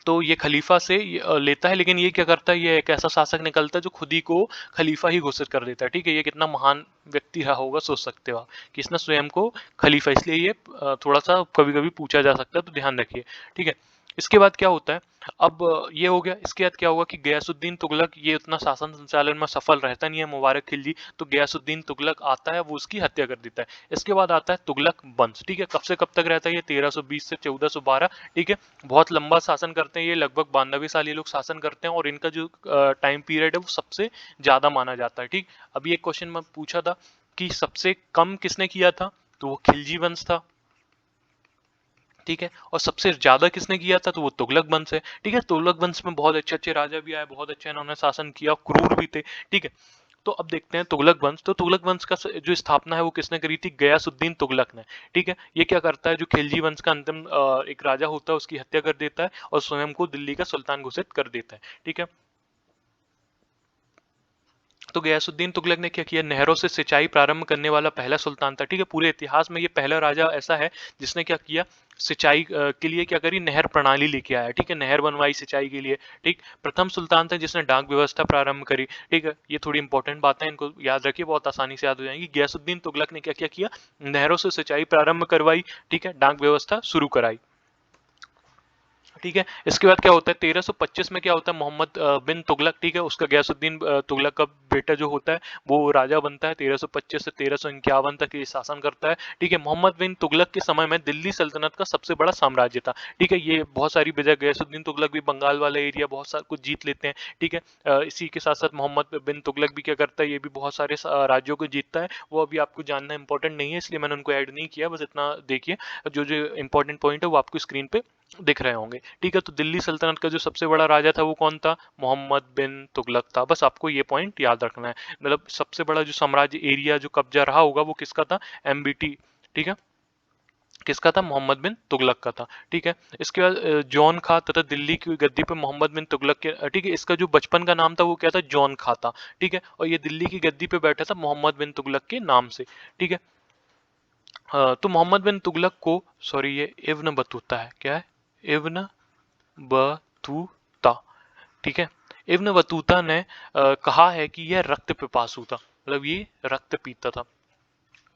तो ये खलीफा से लेता है, लेकिन ये क्या करता है, ये एक ऐसा शासक निकलता है जो खुद ही को खलीफा ही घोषित कर देता है, ठीक है। ये कितना महान व्यक्ति रहा होगा सोच सकते हो आप कि इसने स्वयं को खलीफा, इसलिए ये थोड़ा सा कभी कभी पूछा जा सकता है, तो ध्यान रखिए, ठीक है। इसके बाद क्या होता है, अब ये हो गया। इसके बाद क्या होगा कि गयासुद्दीन तुगलक ये उतना शासन संचालन में सफल रहता नहीं है मुबारक खिलजी, तो गयासुद्दीन तुगलक आता है, वो उसकी हत्या कर देता है। इसके बाद आता है तुगलक वंश, ठीक है। कब से कब तक रहता है ये, 1320 से 1412, ठीक है। बहुत लंबा शासन करते हैं ये, लगभग 92 साल ये लोग शासन करते हैं और इनका जो टाइम पीरियड है वो सबसे ज्यादा माना जाता है, ठीक। अभी एक क्वेश्चन मैं पूछा था कि सबसे कम किसने किया था, तो वो खिलजी वंश था, ठीक है। और सबसे ज्यादा किसने किया था, तो वो तुगलक वंश है, ठीक है। तुगलक वंश में बहुत अच्छे अच्छे राजा भी आए, बहुत अच्छे इन्होंने शासन किया, क्रूर भी थे, ठीक है। तो अब देखते हैं तुगलक वंश। तो तुगलक वंश का जो स्थापना है वो किसने करी थी, गयासुद्दीन तुगलक ने, ठीक है। ये क्या करता है, जो खिलजी वंश का अंतिम एक राजा होता है उसकी हत्या कर देता है और स्वयं को दिल्ली का सुल्तान घोषित कर देता है, ठीक है। तो गयासुद्दीन तुगलक ने क्या किया, नहरों से सिंचाई प्रारंभ करने वाला पहला सुल्तान था, ठीक है। पूरे इतिहास में ये पहला राजा ऐसा है जिसने क्या किया, सिंचाई के लिए क्या करी, नहर प्रणाली लेके आया, ठीक है, नहर बनवाई सिंचाई के लिए, ठीक। प्रथम सुल्तान था जिसने डाक व्यवस्था प्रारंभ करी, ठीक है। ये थोड़ी इंपॉर्टेंट बातें, इनको याद रखिए, बहुत आसानी से याद हो जाएंगी। गयासुद्दीन तुगलक ने क्या क्या किया, नहरों से सिंचाई प्रारंभ करवाई, ठीक है, डाक व्यवस्था शुरू कराई, ठीक है। इसके बाद क्या होता है, 1325 में क्या होता है, मोहम्मद बिन तुगलक, ठीक है, उसका गयासुद्दीन तुगलक का बेटा जो होता है वो राजा बनता है। 1325 से 1351 तक ये शासन करता है, ठीक है। मोहम्मद बिन तुगलक के समय में दिल्ली सल्तनत का सबसे बड़ा साम्राज्य था, ठीक है। ये बहुत सारी विजय, गयासुद्दीन तुगलक भी बंगाल वाला एरिया बहुत सारा कुछ जीत लेते हैं, ठीक है। इसी के साथ साथ मोहम्मद बिन तुगलक भी क्या करता है, ये भी बहुत सारे राज्यों को जीतता है। वो अभी आपको जानना इंपॉर्टेंट नहीं है, इसलिए मैंने उनको ऐड नहीं किया, बस इतना देखिए, जो जो इंपॉर्टेंट पॉइंट है वो आपको स्क्रीन पे दिख रहे होंगे, ठीक है। तो दिल्ली सल्तनत का जो सबसे बड़ा राजा था वो कौन था, मोहम्मद बिन तुगलक था। बस आपको ये पॉइंट याद रखना है, मतलब सबसे बड़ा जो साम्राज्य एरिया जो कब्जा रहा होगा वो किसका था, एमबीटी, ठीक है, किसका था, मोहम्मद बिन तुगलक का था, ठीक है। इसके बाद जॉन खा तथा दिल्ली की गद्दी पे मोहम्मद बिन तुगलक के, ठीक है, इसका जो बचपन का नाम था वो क्या था, जॉन खा था, ठीक है। और ये दिल्ली की गद्दी पे बैठा था मोहम्मद बिन तुगलक के नाम से, ठीक है। तो मोहम्मद बिन तुगलक को, सॉरी ये इब्न बतूता है, क्या है, इब्न बतूता, ठीक है। इब्न बतूता ने कहा है कि यह रक्त पिपासु था, मतलब ये रक्त पीता था,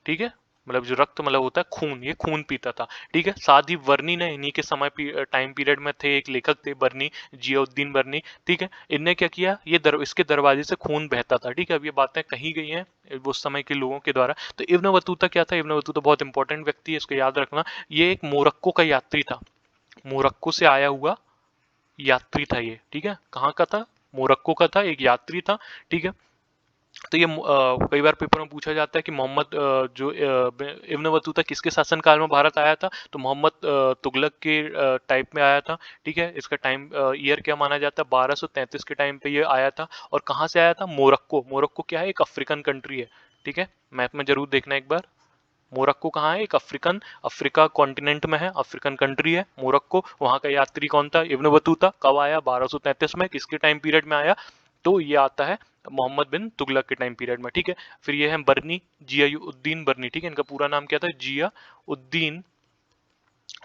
ठीक है, मतलब जो रक्त मतलब होता है खून, ये खून पीता था, ठीक है। साथ ही वर्नी ने इन्हीं के समय टाइम पीरियड में थे, एक लेखक थे बर्नी, जियाउद्दीन बर्नी, ठीक है। इनने क्या किया, ये इसके दरवाजे से खून बहता था, ठीक है। अब ये बातें कही गई हैं उस समय के लोगों के द्वारा। तो इब्न बतूता क्या था, इब्न बतूता बहुत इंपॉर्टेंट व्यक्ति है, इसको याद रखना। ये एक मोरक्को का यात्री था, मोरक्को से आया हुआ यात्री था ये, ठीक है। कहाँ का था, मोरक्को का था, एक यात्री था, ठीक है। तो ये कई बार पेपर में पूछा जाता है कि मोहम्मद इब्न बतूता किसके शासनकाल में भारत आया था, तो मोहम्मद तुगलक के टाइप में आया था, ठीक है। इसका टाइम ईयर क्या माना जाता है, 1233 के टाइम पे ये आया था। और कहाँ से आया था, मोरक्को, मोरक्को क्या है, एक अफ्रीकन कंट्री है, ठीक है। मैप में जरूर देखना एक बार, मोरक्को कहाँ है, एक अफ्रीका कॉन्टिनेंट में है, अफ्रीकन कंट्री है मोरक्को। वहां का यात्री कौन था, इब्न बतूता। कब आया, 1233 में। किसके टाइम पीरियड में आया, तो ये आता है मोहम्मद बिन तुगलक के टाइम पीरियड में, ठीक है। फिर ये है बर्नी, जियाउद्दीन बर्नी, ठीक है। इनका पूरा नाम क्या था, जियाउद्दीन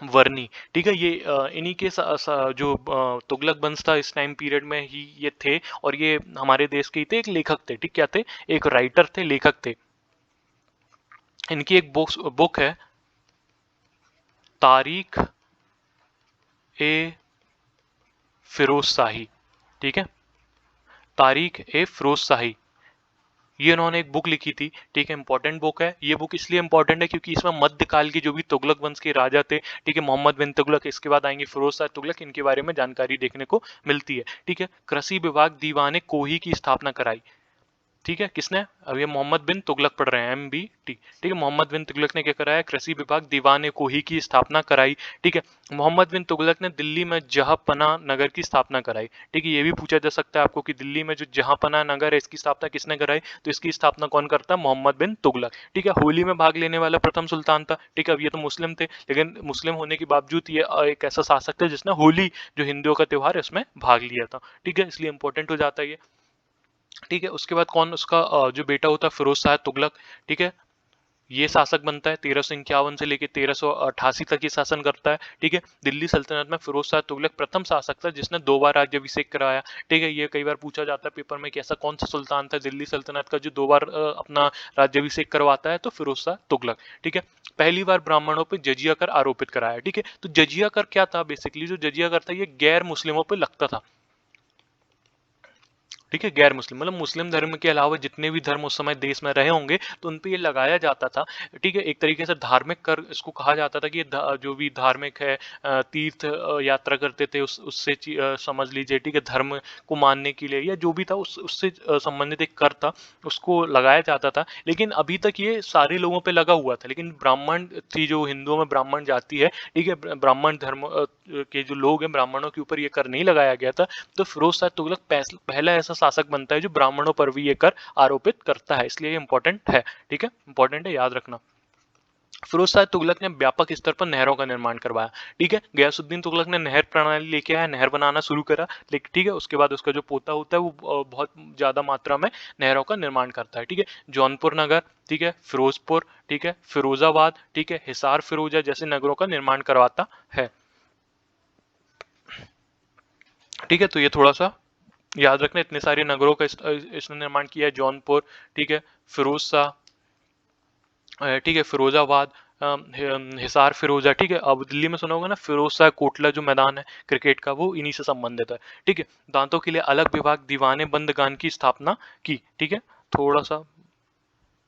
वर्नी, ठीक है। ये इन्हीं के जो तुगलक वंश था इस टाइम पीरियड में ही ये थे, और ये हमारे देश के ही थे, एक लेखक थे, ठीक, क्या थे, एक राइटर थे, लेखक थे। इनकी एक बुक है, तारीख ए फिरोज शाही, ठीक है, तारीख ए फिरोज शाही, ये उन्होंने एक बुक लिखी थी, ठीक है। इंपॉर्टेंट बुक है ये। बुक इसलिए इंपॉर्टेंट है क्योंकि इसमें मध्यकाल की जो भी तुगलक वंश के राजा थे, ठीक है, मोहम्मद बिन तुगलक, इसके बाद आएंगे फिरोज शाह तुगलक, इनके बारे में जानकारी देखने को मिलती है, ठीक है। कृषि विभाग दीवाने कोही की स्थापना कराई, ठीक है, किसने, अब ये मोहम्मद बिन तुगलक पढ़ रहे हैं, MBT, ठीक है। मोहम्मद बिन तुगलक ने क्या कराया, कृषि विभाग दीवान कोही की स्थापना कराई, ठीक है। मोहम्मद बिन तुगलक ने दिल्ली में जहांपना नगर की स्थापना कराई, ठीक है। ये भी पूछा जा सकता है आपको कि दिल्ली में जो जहांपना नगर है इसकी स्थापना किसने कराई, तो इसकी स्थापना कौन करता है, मोहम्मद बिन तुगलक, ठीक है। होली में भाग लेने वाला प्रथम सुल्तान था, ठीक है। अब ये तो मुस्लिम थे, लेकिन मुस्लिम होने के बावजूद ये एक ऐसा शासक था जिसने होली जो हिंदुओं का त्योहार है इसमें भाग लिया था, ठीक है, इसलिए इंपॉर्टेंट हो जाता है ये, ठीक है। उसके बाद कौन, उसका जो बेटा होता है फिरोज शाह तुगलक, ठीक है, ये शासक बनता है 1351 से लेकर 1388 तक ये शासन करता है, ठीक है। दिल्ली सल्तनत में फिरोज शाह तुगलक प्रथम शासक था जिसने 2 बार राज्याभिषेक कराया, ठीक है। ये कई बार पूछा जाता है पेपर में कि ऐसा कौन सा सुल्तान था दिल्ली सल्तनत का जो 2 बार अपना राज्याभिषेक करवाता है, तो फिरोज शाह तुगलक, ठीक है। पहली बार ब्राह्मणों पर जजिया कर आरोपित कराया, ठीक है। तो जजिया कर क्या था, बेसिकली जो जजिया कर था ये गैर मुस्लिमों पर लगता था, ठीक है। गैर मुस्लिम मतलब मुस्लिम धर्म के अलावा जितने भी धर्म उस समय देश में रहे होंगे तो उन पे ये लगाया जाता था, ठीक है। एक तरीके से धार्मिक कर इसको कहा जाता था कि ये जो भी धार्मिक है, तीर्थ यात्रा करते थे उससे समझ लीजिए, ठीक है, धर्म को मानने के लिए या जो भी था उससे संबंधित एक कर था, उसको लगाया जाता था। लेकिन अभी तक ये सारे लोगों पे लगा हुआ था, लेकिन ब्राह्मण थी, जो हिंदुओं में ब्राह्मण जाति है, ठीक है, ब्राह्मण धर्म के जो लोग हैं ब्राह्मणों के ऊपर ये कर नहीं लगाया गया था। तो फिरोज शाह तुगलक पहला ऐसा शासक बनता है जो ब्राह्मणों पर भी ये कर आरोपित करता है, इसलिए ये इंपॉर्टेंट है, ठीक है, इंपॉर्टेंट है, याद रखना। फिरोज शाह तुगलक ने व्यापक स्तर पर नहरों का निर्माण करवाया, ठीक है। गयासुद्दीन तुगलक ने नहर प्रणाली लेके आया, नहर बनाना शुरू करा, लेकिन ठीक है, उसके बाद उसका जो पोता होता है वो बहुत ज्यादा मात्रा में नहरों का निर्माण करता है, ठीक है। जौनपुर नगर, ठीक है, फिरोजपुर, ठीक है, फिरोजाबाद, ठीक है, हिसार फिरोजा जैसे नगरों का निर्माण करवाता है, ठीक है। तो ये थोड़ा सा याद रखना, इतने सारे नगरों का इसने निर्माण किया है, जौनपुर, ठीक है, फिरोज शाह, ठीक है, फिरोजाबाद, हिसार फिरोजा, ठीक है। अब दिल्ली में सुना होगा ना फिरोज शाह कोटला जो मैदान है क्रिकेट का, वो इन्हीं से संबंधित है, ठीक है। दांतों के लिए अलग विभाग दीवाने बंदगान की स्थापना की, ठीक है। थोड़ा सा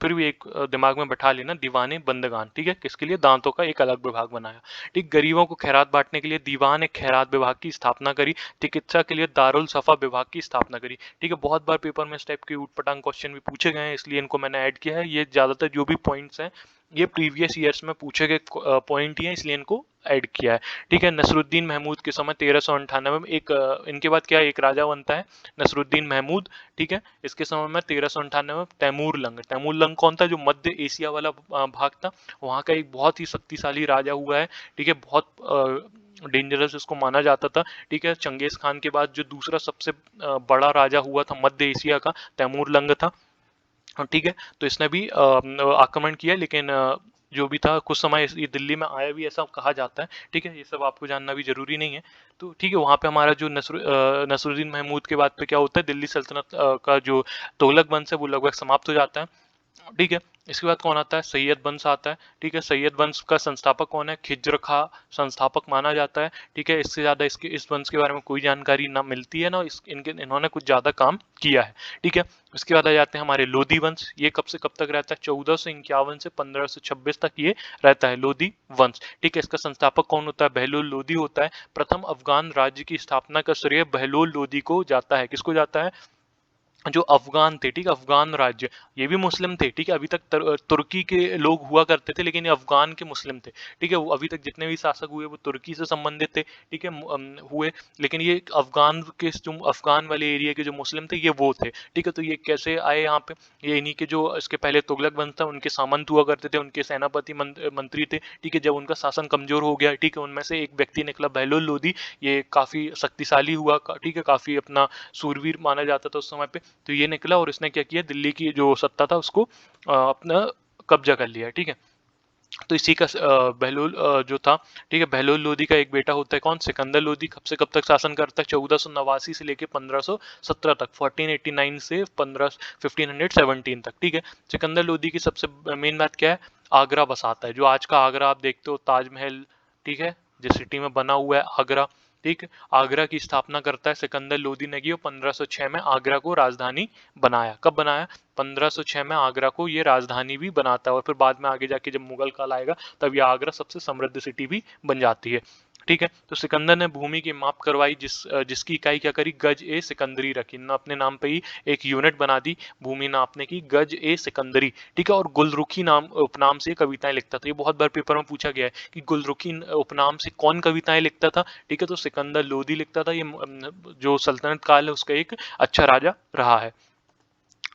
फिर भी एक दिमाग में बैठा लेना, दीवाने बंदगान, ठीक है, किसके लिए, दांतों का एक अलग विभाग बनाया, ठीक। गरीबों को खैरात बांटने के लिए दीवान एक खैरात विभाग की स्थापना करी, चिकित्सा के लिए दारुल सफा विभाग की स्थापना करी, ठीक है। बहुत बार पेपर में इस टाइप के ऊटपटांग क्वेश्चन भी पूछे गए हैं, इसलिए इनको मैंने ऐड किया है। ये ज्यादातर जो भी पॉइंट्स हैं ये प्रीवियस ईयर्स में पूछे गए पॉइंट ही हैं, इसलिए इनको ऐड किया है, ठीक है। नसरुद्दीन महमूद के समय 1398 में एक इनके बाद क्या एक राजा बनता है, नसरुद्दीन महमूद, ठीक है। इसके समय में 1398 में तैमूर लंग कौन था, जो मध्य एशिया वाला भाग था, वहाँ का एक बहुत ही शक्तिशाली राजा हुआ है, ठीक है, बहुत डेंजरस इसको माना जाता था, ठीक है। चंगेज खान के बाद जो दूसरा सबसे बड़ा राजा हुआ था मध्य एशिया का, तैमूर लंग था, ठीक है। तो इसने भी आक्रमण किया, लेकिन जो भी था कुछ समय ये दिल्ली में आया भी ऐसा कहा जाता है। ठीक है, ये सब आपको जानना भी जरूरी नहीं है। तो ठीक है, वहाँ पे हमारा जो नसरुद्दीन महमूद के बाद पे क्या होता है, दिल्ली सल्तनत का जो तुगलक वंश है वो लगभग समाप्त हो जाता है। ठीक है, इसके बाद कौन आता है, सैयद वंश आता है। ठीक है, सैयद वंश का संस्थापक कौन है, खिज्र खां संस्थापक माना जाता है। ठीक है, इससे ज्यादा इस वंश के बारे में कोई जानकारी ना मिलती है ना इन्होंने कुछ ज्यादा काम किया है। ठीक है, उसके बाद आ जाते हैं हमारे लोधी वंश। ये कब से कब तक रहता है, 1451 से 1526 तक ये रहता है, लोधी वंश। ठीक है, इसका संस्थापक कौन होता है, बहलोल लोधी होता है। प्रथम अफगान राज्य की स्थापना का श्रेय बहलोल लोधी को जाता है। किसको जाता है, जो अफगान थे, ठीक है, अफगान राज्य, ये भी मुस्लिम थे। ठीक है, अभी तक तुर्की के लोग हुआ करते थे, लेकिन ये अफगान के मुस्लिम थे। ठीक है, वो अभी तक जितने भी शासक हुए वो तुर्की से संबंधित थे। ठीक है, हुए, लेकिन ये अफगान के जो अफगान वाले एरिया के जो मुस्लिम थे ये वो थे। ठीक है, तो ये कैसे आए यहाँ पे, ये इन्हीं के जो इसके पहले तुगलक वंश था उनके सामंत हुआ करते थे, उनके सेनापति मंत्री थे। ठीक है, जब उनका शासन कमजोर हो गया, ठीक है, उनमें से एक व्यक्ति निकला बहलोल लोधी। ये काफी शक्तिशाली हुआ, ठीक है, काफी अपना सूरवीर माना जाता था उस समय पे। तो ये निकला और इसने क्या किया, दिल्ली की जो सत्ता था उसको अपना कब्जा कर लिया। ठीक है, तो इसी का बहलोल जो था, ठीक है, बहलोल लोधी का एक बेटा होता है कौन, सिकंदर लोधी। कब से कब तक शासन करता है, 1489 से लेके 1517 तक, 1489 से 1517 तक। ठीक है, सिकंदर लोधी की सबसे मेन बात क्या है, आगरा बसाता है। जो आज का आगरा आप देखते हो, ताजमहल, ठीक है, जिस सिटी में बना हुआ है आगरा। ठीक, आगरा की स्थापना करता है सिकंदर लोधी ने की, और 1506 में आगरा को राजधानी बनाया। कब बनाया, 1506 में आगरा को ये राजधानी भी बनाता है, और फिर बाद में आगे जाके जब मुगल काल आएगा तब ये आगरा सबसे समृद्ध सिटी भी बन जाती है। ठीक है, तो सिकंदर ने भूमि की माप करवाई, जिसकी इकाई क्या करी, गज ए सिकंदरी रखी। ना अपने नाम पे ही एक यूनिट बना दी भूमि नापने की, गज ए सिकंदरी। ठीक है, और गुलरुखी नाम उपनाम से कविताएं लिखता था। ये बहुत बार पेपर में पूछा गया है कि गुलरुखी उपनाम से कौन कविताएं लिखता था। ठीक है, तो सिकंदर लोधी लिखता था। ये जो सल्तनत काल है उसका एक अच्छा राजा रहा है।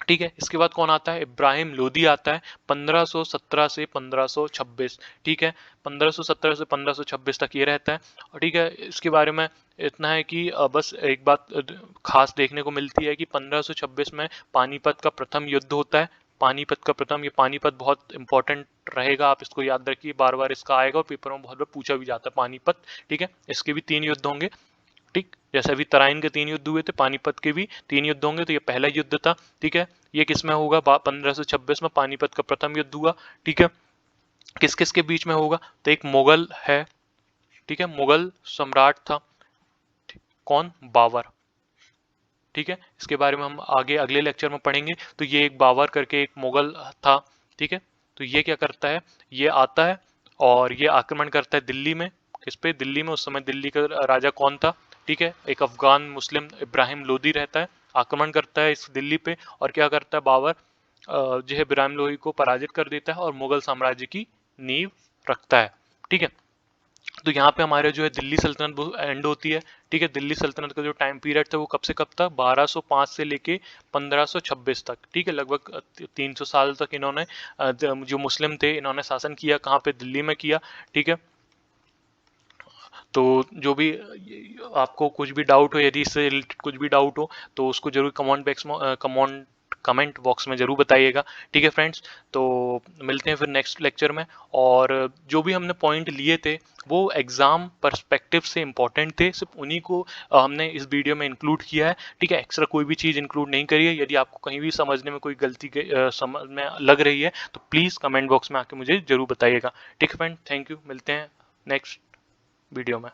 ठीक है, इसके बाद कौन आता है, इब्राहिम लोदी आता है, 1517 से 1526। ठीक है, 1517 से 1526 तक ये रहता है। और ठीक है, इसके बारे में इतना है कि बस एक बात खास देखने को मिलती है कि 1526 में पानीपत का प्रथम युद्ध होता है। पानीपत का प्रथम, ये पानीपत बहुत इंपॉर्टेंट रहेगा, आप इसको याद रखिए, बार बार इसका आएगा और पेपर में बहुत बार पूछा भी जाता है पानीपत। ठीक है, इसके भी 3 युद्ध होंगे। ठीक, जैसे अभी तराइन के 3 युद्ध हुए थे, पानीपत के भी 3 युद्ध होंगे, तो ये पहला युद्ध था। ठीक है, ये किस में होगा, 1526 में पानीपत का प्रथम युद्ध हुआ। ठीक है, किस किस के बीच में होगा, तो एक मुगल है, ठीक है, मुगल सम्राट था, कौन, बाबर। ठीक है, इसके बारे में हम आगे अगले लेक्चर में पढ़ेंगे। तो ये एक बाबर करके एक मुगल था। ठीक है, तो ये क्या करता है, ये आता है और ये आक्रमण करता है दिल्ली में। किस पे, दिल्ली में। उस समय दिल्ली का राजा कौन था, ठीक है, एक अफगान मुस्लिम इब्राहिम लोदी रहता है। आक्रमण करता है इस दिल्ली पे, और क्या करता है बाबर, जो है इब्राहिम लोदी को पराजित कर देता है और मुगल साम्राज्य की नींव रखता है। ठीक है, तो यहाँ पे हमारे जो है दिल्ली सल्तनत एंड होती है। ठीक है, दिल्ली सल्तनत का जो टाइम पीरियड था वो कब से कब तक, 1205 से लेके 1526 तक। ठीक है, लगभग 300 साल तक इन्होंने जो मुस्लिम थे इन्होंने शासन किया। कहाँ पे, दिल्ली में किया। ठीक है, तो जो भी आपको कुछ भी डाउट हो, यदि इससे रिलेटेड कुछ भी डाउट हो तो उसको जरूर कमेंट बॉक्स में जरूर बताइएगा। ठीक है फ्रेंड्स, तो मिलते हैं फिर नेक्स्ट लेक्चर में। और जो भी हमने पॉइंट लिए थे वो एग्जाम पर्सपेक्टिव से इम्पोर्टेंट थे, सिर्फ उन्हीं को हमने इस वीडियो में इंक्लूड किया है। ठीक है, एक्स्ट्रा कोई भी चीज़ इंक्लूड नहीं करी है। यदि आपको कहीं भी समझने में कोई गलती समझ में लग रही है तो प्लीज़ कमेंट बॉक्स में आके मुझे जरूर बताइएगा। ठीक है फ्रेंड, थैंक यू, मिलते हैं नेक्स्ट वीडियो में।